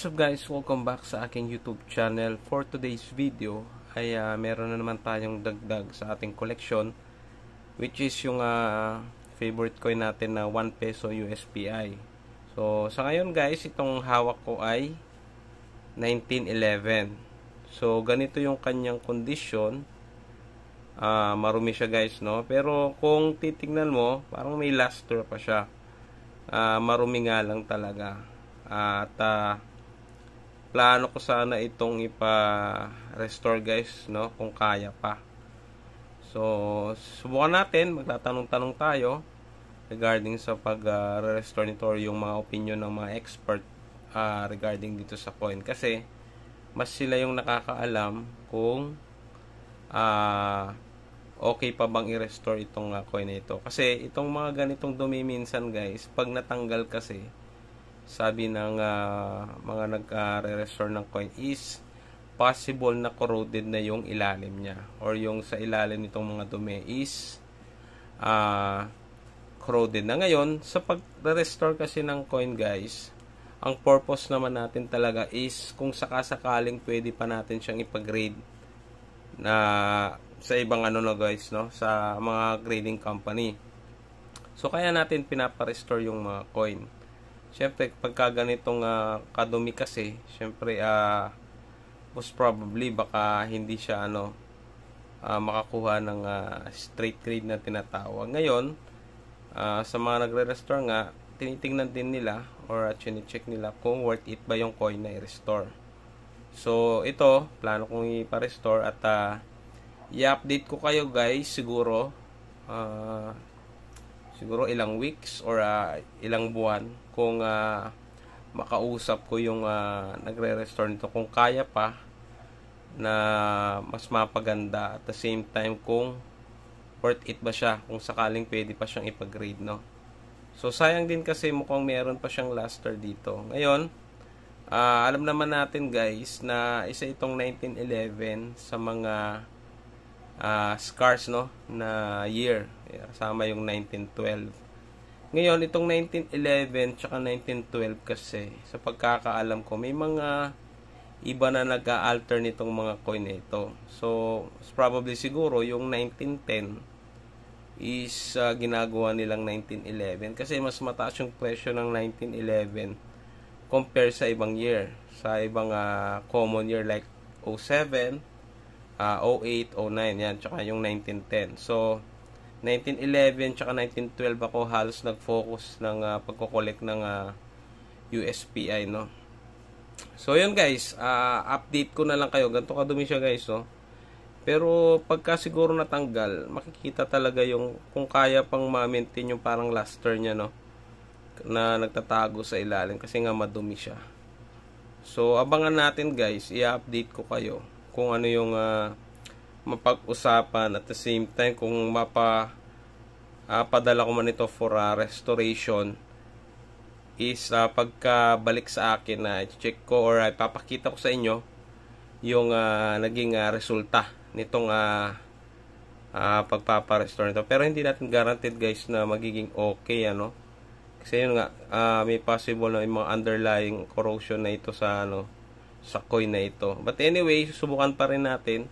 What's up guys? Welcome back sa aking YouTube channel. For today's video ay meron na naman tayong dagdag sa ating collection, which is yung favorite coin natin na 1 peso USPI. So sa ngayon guys, itong hawak ko ay 1911. So ganito yung kanyang condition. Marumi siya guys, no? Pero kung titignan mo, parang may luster pa siya. Marumi nga lang talaga. At plano ko sana itong ipa-restore guys, no, kung kaya pa. So subukan natin, magtatanong-tanong tayo regarding sa pag-restore nito or yung mga opinion ng mga expert regarding dito sa coin, kasi mas sila yung nakakaalam kung okay pa bang i-restore itong coin na ito. Kasi itong mga ganitong dumi minsan guys, pag natanggal kasi, sabi ng mga nag-restore ng coin is possible na corroded na yung ilalim niya, or yung sa ilalim nitong mga dumi is corroded na. Ngayon, sa pag-restore kasi ng coin guys, ang purpose naman natin talaga is kung sakasakaling pwede pa natin siyang ipag-grade na sa ibang guys, no, sa mga grading company. So kaya natin pinapa-restore yung mga coin. Siyempre, pagka ganitong kadumi kasi, siyempre, most probably, baka hindi siya, makakuha ng straight grade na tinatawag. Ngayon, sa mga nagre-restore nga, tinitingnan din nila, or chine-check nila kung worth it ba yung coin na i-restore. So, ito, plano kong i-restore at i-update ko kayo guys, siguro ilang weeks or ilang buwan kung makausap ko yung nagre-restore nito, kung kaya pa na mas mapaganda, at the same time kung worth it ba siya, kung sakaling pwede pa siyang ipag-grade, no. So sayang din kasi mukhang meron pa siyang luster dito. Ngayon, alam naman natin guys na isa itong 1911 sa mga scars, no, na year, kasama yung 1912. Ngayon, itong 1911 tsaka 1912 kasi, sa pagkakaalam ko, may mga iba na nag-a-alter nitong mga coin na ito. So probably siguro yung 1910 is ginagawa nilang 1911 kasi mas mataas yung presyo ng 1911 compare sa ibang year, sa ibang common year like 07, 08, 09, yan, tsaka yung 1910. So 1911 tsaka 1912 ako halos nag-focus ng pagko-collect ng USPI, no. So yun guys, update ko na lang kayo. Ganito kadumi siya guys, no. Pero pagka siguro natanggal, makikita talaga yung kung kaya pang ma-maintain yung parang luster niya, no, na nagtatago sa ilalim kasi nga madumi siya. So abangan natin guys, i-update ko kayo kung ano yung mapag-usapan, at the same time kung padala ko man ito for restoration is pagkabalik sa akin na check ko or ipapakita ko sa inyo yung naging resulta nitong pagpapa-restore nito. Pero hindi natin guaranteed guys na magiging okay, kasi yun nga, may possible na yung mga underlying corrosion na ito sa sa coin na ito. But anyway, susubukan pa rin natin,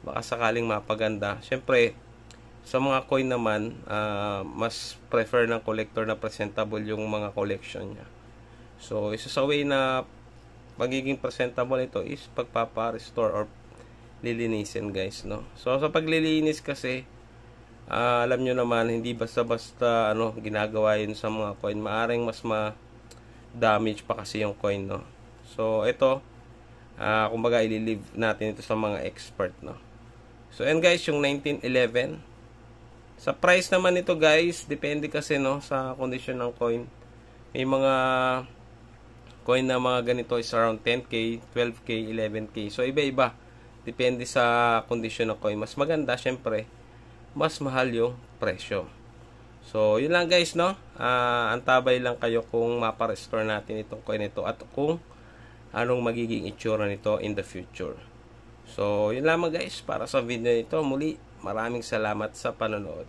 baka sakaling mapaganda. Syempre, sa mga coin naman, mas prefer ng collector na presentable yung mga collection niya. So isa sa way na magiging presentable ito is pagpapa-restore or lilinisin guys, no. So sa paglilinis kasi, alam nyo naman, hindi basta-basta ginagawa yun sa mga coin. Maaring mas ma-damage pa kasi yung coin, no. So ito, kumbaga i-leave natin ito sa mga expert, no. So and guys, yung 1911 sa price naman nito guys, depende kasi, no, sa condition ng coin. May mga coin na mga ganito is around 10k, 12k, 11k. So iba-iba, depende sa condition ng coin. Mas maganda syempre, mas mahal yung presyo. So yun lang guys, no. Antabay lang kayo kung mapa-restore natin itong coin ito at kung anong magiging itsura nito in the future. So yun lamang guys para sa video nito. Muli, maraming salamat sa panonood.